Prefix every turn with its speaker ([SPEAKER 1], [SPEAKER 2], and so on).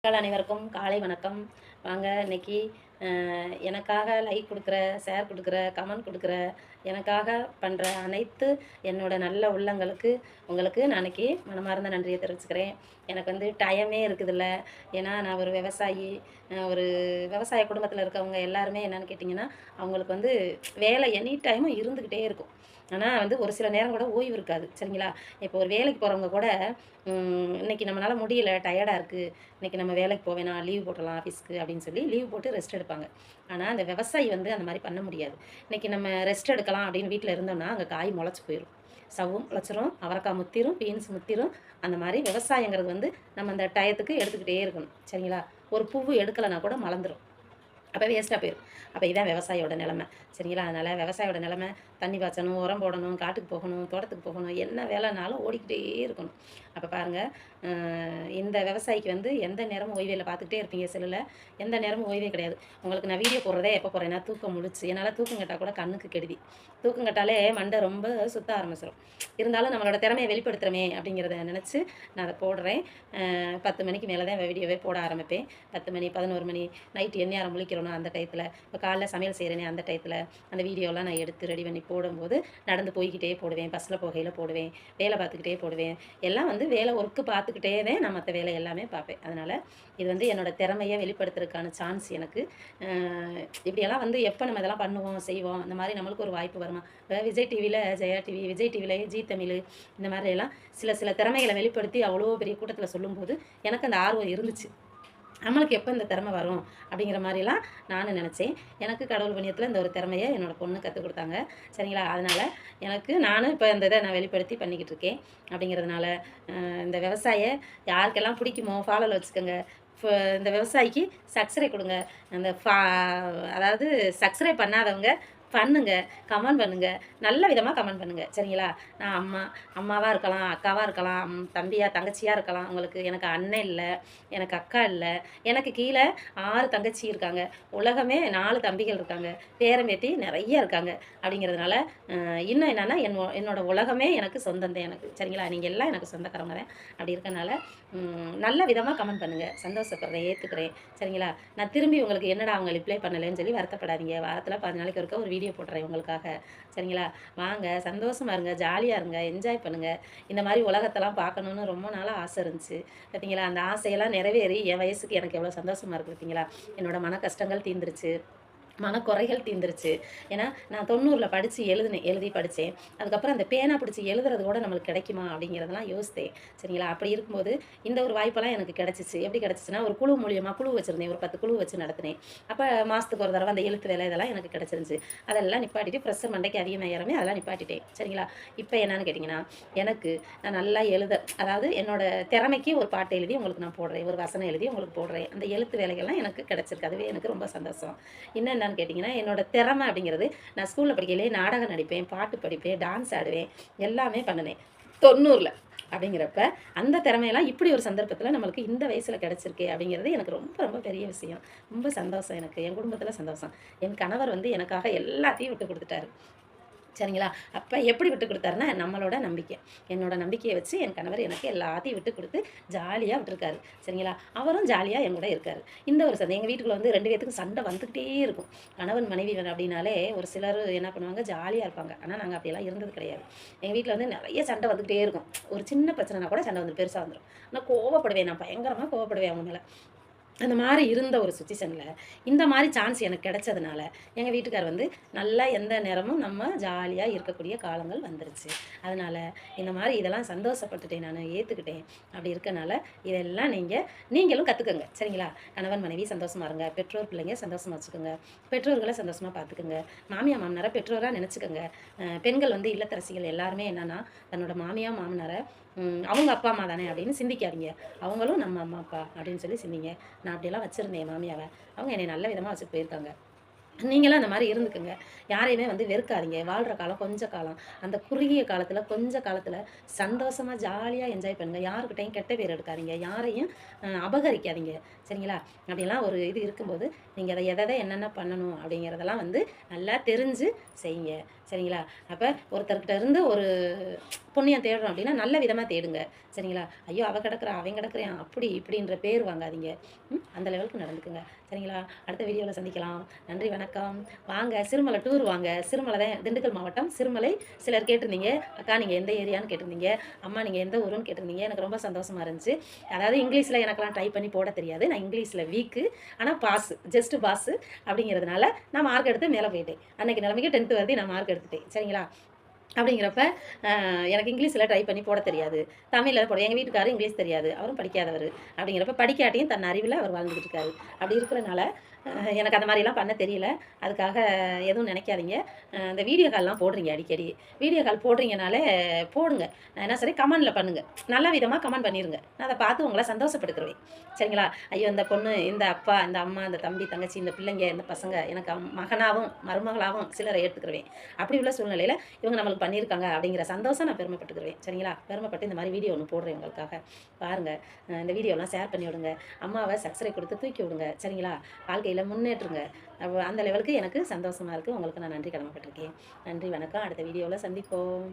[SPEAKER 1] அனைவருக்கும் காலை வணக்கம். வாங்க இன்னைக்கு எனக்காக லைக் கொடுக்குற, ஷேர் கொடுக்குற, கமெண்ட் கொடுக்குற, எனக்காக பண்ணுற அனைத்து என்னோட நல்ல உள்ளங்களுக்கு உங்களுக்கு நான் இன்னைக்கு மனமார்ந்த நன்றியை தெரிவிச்சுக்கிறேன். எனக்கு வந்து டைமே இருக்குதில்ல. ஏன்னா நான் ஒரு விவசாயி. ஒரு விவசாய குடும்பத்தில் இருக்கவங்க எல்லாருமே என்னென்னு கேட்டிங்கன்னா, அவங்களுக்கு வந்து வேலை எனி டைமும் இருந்துக்கிட்டே இருக்கும். ஆனால் வந்து ஒரு சில நேரம் கூட ஓய்வு இருக்காது. சரிங்களா? இப்போ ஒரு வேலைக்கு போகிறவங்க கூட இன்னைக்கு நம்மளால முடியல, டயர்டாக இருக்குது, இன்னைக்கு நம்ம வேலைக்கு போவேணாம், லீவ் போட்டுடலாம் ஆஃபீஸ்க்கு அப்படின்னு சொல்லி லீவ் போட்டு ரெஸ்ட் எடுப்பாங்க. ஆனால் அந்த விவசாயி வந்து அந்த மாதிரி பண்ண முடியாது. இன்னைக்கு நம்ம ரெஸ்ட் எடுக்கலாம் அப்படின்னு வீட்டில் இருந்தோம்னா அங்கே காய் முளைச்சி போயிடும். சவ்வும் முளைச்சிரும், அவரைக்காய் முத்திரும், பீன்ஸ் முத்திரும். அந்த மாதிரி விவசாயங்கிறது வந்து நம்ம அந்த டயத்துக்கு எடுத்துக்கிட்டே இருக்கணும். சரிங்களா? ஒரு பூவு எடுக்கலைன்னா கூட மலர்ந்துடும். அப்போ வேஸ்ட்டாக போயிடும். அப்போ இதான் விவசாயியோட நிலமை. சரிங்களா? அதனால் விவசாயியோட நிலமை தண்ணி பாய்ச்சணும், உரம் போடணும், காட்டுக்கு போகணும், தோட்டத்துக்கு போகணும், என்ன வேலைனாலும் ஓடிக்கிட்டே இருக்கணும். அப்போ பாருங்கள், இந்த விவசாயிக்கு வந்து எந்த நேரமும் ஓய்வே இல்லை. பார்த்துக்கிட்டே இருப்பீங்க செல்லில், எந்த நேரமும் ஓய்வே கிடையாது. உங்களுக்கு நான் வீடியோ போடுறதே எப்போ போடுறேன்னா தூக்கம் முழிச்சு. என்னால் தூக்கம் கட்டால் கூட கண்ணுக்கு கெடுதி. தூக்கம் கட்டாலே மண்டை ரொம்ப சுத்த ஆரம்பிச்சிடும். இருந்தாலும் நம்மளோட திறமையை வெளிப்படுத்துகிறோமே அப்படிங்கிறத நினச்சி நான் அதை போடுறேன். 10 மணிக்கு மேலே தான் வீடியோவே போட ஆரம்பிப்பேன். 10 மணி 11 மணி நைட்டு எந்நேரம் முழிக்கிறோன்னா அந்த டயத்தில், இப்போ காலைல சமையல் செய்கிறேனே அந்த டயத்தில் அந்த வீடியோலாம் நான் எடுத்து ரெடி பண்ணி போடும்போது நடந்து போய்கிட்டே போடுவேன், பஸ்ஸில் போகையில் போடுவேன், வேலை பார்த்துக்கிட்டே போடுவேன். எல்லாம் வந்து வேலை ஒர்க்கு பார்த்துக்கிட்டே தான் நான் மற்ற வேலை எல்லாமே பார்ப்பேன். அதனால் இது வந்து என்னோடய திறமையை வெளிப்படுத்துறதுக்கான சான்ஸ் எனக்கு. இப்படியெல்லாம் வந்து எப்போ நம்ம இதெல்லாம் பண்ணுவோம் செய்வோம், அந்த மாதிரி நம்மளுக்கு ஒரு வாய்ப்பு வருமா? இப்போ விஜய் டிவியில் ஜெயா டிவி, விஜய் டிவியில் ஜி தமிழ், இந்த மாதிரியெல்லாம் சில திறமைகளை வெளிப்படுத்தி அவ்வளோ பெரிய கூட்டத்தில் சொல்லும்போது எனக்கு அந்த ஆர்வம் இருந்துச்சு. நம்மளுக்கு எப்போ இந்த திறமை வரும் அப்படிங்கிற மாதிரிலாம் நானும் நினச்சேன். எனக்கு கடவுள் புண்ணியத்தில் இந்த ஒரு திறமையை என்னோடய பொண்ணு கற்றுக் கொடுத்தாங்க. சரிங்களா? அதனால் எனக்கு நானும் இப்போ இந்த இதை நான் வெளிப்படுத்தி பண்ணிக்கிட்டு இருக்கேன். அப்படிங்கிறதுனால இந்த விவசாயியை யாருக்கெல்லாம் பிடிக்குமோ ஃபாலோவில் வச்சுக்கோங்க. இந்த விவசாயிக்கு சப்ஸ்கிரைப் கொடுங்க. அந்த அதாவது சப்ஸ்கிரைப் பண்ணாதவங்க பண்ணுங்க, கமெண்ட் பண்ணுங்க. நல்ல விதமாக கமெண்ட் பண்ணுங்க. சரிங்களா? நான் அம்மாவாக இருக்கலாம், அக்காவாக இருக்கலாம், தம்பியா தங்கச்சியாக இருக்கலாம். உங்களுக்கு எனக்கு அண்ணன் இல்லை, எனக்கு அக்கா இல்லை, எனக்கு கீழே 6 தங்கச்சி இருக்காங்க. உலகமே 4 தம்பிகள் இருக்காங்க, பேரன் பேத்தி நிறைய இருக்காங்க. அப்படிங்கிறதுனால இன்னும் என்னென்னா என்னோட உலகமே எனக்கு சொந்தம் தான் எனக்கு. சரிங்களா? நீங்கள் எல்லாம் எனக்கு சொந்தக்காரங்க தான். அப்படி இருக்கனால நல்ல விதமாக கமெண்ட் பண்ணுங்கள். சந்தோஷப்படுறேன், ஏற்றுக்கிறேன். சரிங்களா? நான் திரும்பி உங்களுக்கு என்னடா அவங்க ரிப்ளை பண்ணலைன்னு சொல்லி வருத்தப்படாதீங்க. வாரத்தில் 10 நாளைக்கு ஒருக்க ஒரு வீடியோ போடுறேன் உங்களுக்காக. சரிங்களா? வாங்க, சந்தோஷமாக இருங்க, ஜாலியாக இருங்க, என்ஜாய் பண்ணுங்கள். இந்த மாதிரி உலகத்தெல்லாம் பார்க்கணுன்னு ரொம்ப நாளாக ஆசை இருந்துச்சு. பார்த்தீங்களா? அந்த ஆசையெல்லாம் நிறைவேறி என் வயசுக்கு எனக்கு எவ்வளோ சந்தோஷமாக இருக்குது பார்த்தீங்களா? என்னோடய மன கஷ்டங்கள் தீர்ந்துருச்சு, மனக்குறைகள் தீர்ந்துருச்சு. ஏன்னா நான் 90ல் படித்து எழுதி படித்தேன். அதுக்கப்புறம் அந்த பேனா பிடிச்சி எழுதுறது கூட நம்மளுக்கு கிடைக்குமா அப்படிங்கிறதெல்லாம் யோசித்தேன். சரிங்களா? அப்படி இருக்கும்போது இந்த ஒரு வாய்ப்பெல்லாம் எனக்கு கிடச்சிச்சு. எப்படி கிடச்சிச்சின்னா, ஒரு குழு மூலியமாக குழு வச்சுருந்தேன். ஒரு 10 குழு வச்சு நடத்தினேன். அப்போ மாதத்துக்கு ஒரு தடவை அந்த எழுத்து வேலை இதெல்லாம் எனக்கு கிடச்சிருந்துச்சு. அதெல்லாம் நிப்பாட்டிட்டு ப்ரெஷர் மண்டைக்கு அதிகமாகிறமே அதெல்லாம் நிப்பாட்டிட்டேன். சரிங்களா? இப்போ என்னன்னு கேட்டிங்கன்னா, எனக்கு நான் நல்லா அதாவது என்னோட திறமைக்கு ஒரு பாட்டு எழுதி உங்களுக்கு நான் போடுறேன், ஒரு வசனம் எழுதி உங்களுக்கு போடுறேன். அந்த எழுத்து வேலைகள்லாம் எனக்கு கிடச்சிருக்கு. அதுவே எனக்கு ரொம்ப சந்தோஷம். இன்னும் கேட்டிங்கன்னா, என்னோட திறமை அப்படிங்கிறது, நான் ஸ்கூலில் படிக்கையிலே நாடகம் நடிப்பேன், பாட்டு படிப்பேன், டான்ஸ் ஆடுவேன், எல்லாமே பண்ணினேன் 90ல். அப்படிங்கிறப்ப அந்த திறமையெல்லாம் இப்படி ஒரு சந்தர்ப்பத்தில் நம்மளுக்கு இந்த வயசில் கிடச்சிருக்கு அப்படிங்கிறது எனக்கு ரொம்ப ரொம்ப பெரிய விஷயம். ரொம்ப சந்தோஷம் எனக்கு. என் குடும்பத்தில் சந்தோஷம். என் கணவர் வந்து எனக்காக எல்லாத்தையும் விட்டு கொடுத்துட்டாரு. சரிங்களா? அப்போ எப்படி விட்டு கொடுத்தாருன்னா, நம்மளோட நம்பிக்கை. என்னோட நம்பிக்கையை வச்சு என் கணவர் எனக்கு எல்லாத்தையும் விட்டு கொடுத்து ஜாலியாக விட்டுருக்காரு. சரிங்களா? அவரும் ஜாலியாக என் கூட இருக்காரு. இந்த ஒரு எங்கள் வீட்டுக்குள்ள வந்து 2 பேத்துக்கும் சண்டை வந்துக்கிட்டே இருக்கும். கணவன் மனைவி அப்படின்னாலே ஒரு சிலர் என்ன பண்ணுவாங்க, ஜாலியாக இருப்பாங்க. ஆனால் நாங்கள் அப்படியெல்லாம் இருந்தது கிடையாது. எங்கள் வீட்டில் வந்து நிறைய சண்டை வந்துக்கிட்டே இருக்கும். ஒரு சின்ன பிரச்சனைனா கூட சண்டை வந்துடும், பெருசாக வந்துடும். ஆனால் கோவப்படுவேன், நான் பயங்கரமாக கோவப்படுவேன் அவங்க மேலே. அந்த மாதிரி இருந்த ஒரு சுச்சுவேஷனில் இந்த மாதிரி சான்ஸ் எனக்கு கிடைச்சதுனால எங்கள் வீட்டுக்கார் வந்து நல்லா எந்த நேரமும் நம்ம ஜாலியாக இருக்கக்கூடிய காலங்கள் வந்துருச்சு. அதனால் இந்த மாதிரி இதெல்லாம் சந்தோஷப்பட்டுட்டேன், நான் ஏற்றுக்கிட்டேன். அப்படி இருக்கனால இதெல்லாம் நீங்களும் கற்றுக்கோங்க. சரிங்களா? கணவன் மனைவி சந்தோஷமாக இருங்க, பெற்றோர் பிள்ளைங்க சந்தோஷமாக வச்சுக்கோங்க, பெற்றோர்களை சந்தோஷமாக பார்த்துக்குங்க, மாமியார் மாமனாரை பெற்றோராக நினச்சிக்கோங்க. பெண்கள் வந்து இல்லத்தரசிகள் எல்லாருமே என்னென்னா தன்னோட மாமியார் மாமனாரை அவங்க அப்பா அம்மா தானே அப்படின்னு சிந்திக்காதீங்க. அவங்களும் நம்ம அம்மா அப்பா அப்படின்னு சொல்லி சிந்திங்க. நான் அப்படியெல்லாம் வச்சுருந்தேன் மாமியாவை. அவங்க என்னை நல்ல விதமாக வச்சுட்டு போயிருக்காங்க. நீங்களும் அந்த மாதிரி இருந்துக்குங்க. யாரையுமே வந்து வெறுக்காதீங்க. வாழ்கிற காலம் கொஞ்ச காலம். அந்த குறுகிய காலத்தில் கொஞ்ச காலத்தில் சந்தோஷமாக ஜாலியாக என்ஜாய் பண்ணுங்கள். யாருக்கிட்டையும் கெட்ட பேர் எடுக்காதீங்க, யாரையும் அபகரிக்காதீங்க. சரிங்களா? அப்படிலாம் ஒரு இது இருக்கும்போது நீங்கள் அதை எதை என்னென்ன பண்ணணும் அப்படிங்கிறதெல்லாம் வந்து நல்லா தெரிஞ்சு செய்யுங்க. சரிங்களா? அப்போ ஒருத்தர்கிட்ட இருந்து ஒரு புண்ணியம் தேடுறோம் அப்படின்னா நல்ல விதமாக தேடுங்க. சரிங்களா? ஐயோ! அவ கிடக்குறா, அவன் கிடக்குறான், அப்படி இப்படின்ற பேர் வாங்காதீங்க. அந்த லெவலுக்கு நடந்துக்குங்க. சரிங்களா? அடுத்த வீடியோவில் சந்திக்கலாம். நன்றி, வணக்கம். வாங்க சிறுமலை டூர் வாங்க. சிறுமலை தான் திண்டுக்கல் மாவட்டம் சிறுமலை. சிலர் கேட்டிருந்தீங்க, அக்கா நீங்கள் எந்த ஏரியான்னு கேட்டிருந்தீங்க, அம்மா நீங்கள் எந்த ஊருன்னு கேட்டிருந்தீங்க. எனக்கு ரொம்ப சந்தோஷமாக இருந்துச்சு. அதாவது இங்கிலீஷில் எனக்கெல்லாம் டைப் பண்ணி போட தெரியாது. நான் இங்கிலீஷில் வீக்கு, ஆனால் பாஸு, ஜஸ்ட் பாஸு அப்படிங்கிறதுனால நான் மார்க் எடுத்து மேலே போயிட்டேன். அன்றைக்கி நிலைமைக்கு 10th வரைக்கும் நான் மார்க் எடுத்துட்டேன். சரிங்களா? அப்படிங்கிறப்ப எனக்கு இங்கிலீஷில் டைப் பண்ணி போட தெரியாது. தமிழில் போட எங்கள் வீட்டுக்காரரும் இங்கிலீஷ் தெரியாது. அவரும் படிக்காதவர். அப்படிங்கிறப்ப படிக்காட்டியும் தன் அறிவில் அவர் வாழ்ந்துட்டு இருக்காரு. அப்படி இருக்கிறனால எனக்கு அந்த மாதிரிலாம் பண்ண தெரியல. அதுக்காக எதுவும் நினைக்காதீங்க. இந்த வீடியோ கால்லாம் போடுறீங்க அடிக்கடி. வீடியோ கால் போடுறீங்கனாலே போடுங்க. நான் என்ன சரி கமெண்டில் பண்ணுங்கள். நல்ல விதமாக கமெண்ட் பண்ணிடுங்க. நான் அதை பார்த்து உங்களை சந்தோஷப்படுத்துருவேன். சரிங்களா? ஐயோ இந்த பொண்ணு, இந்த அப்பா, இந்த அம்மா, இந்த தம்பி, தங்கச்சி, இந்த பிள்ளைங்க, இந்த பசங்க எனக்கு மகனாகவும் மருமகளாகவும் சிலரை ஏற்றுக்குருவேன். அப்படி உள்ள சூழ்நிலையில் இவங்க நம்மளுக்கு பண்ணியிருக்காங்க அப்படிங்கிற சந்தோஷம் நான் பெருமைப்பட்டுக்குருவேன். சரிங்களா? பெருமைப்பட்டு இந்த மாதிரி வீடியோ ஒன்று போடுறேன் உங்களுக்காக. பாருங்கள். இந்த வீடியோலாம் ஷேர் பண்ணி விடுங்க. அம்மாவை சப்ஸ்கிரைப் கொடுத்து தூக்கி விடுங்க. சரிங்களா? வாழ்க்கையில் முன்னேற்றுங்க. அந்த லெவலுக்கு எனக்கு சந்தோஷமாக இருக்குது. உங்களுக்கு நான் நன்றி கடமைப்பட்டிருக்கேன். நன்றி, வணக்கம். அடுத்த வீடியோவில் சந்திப்போம்.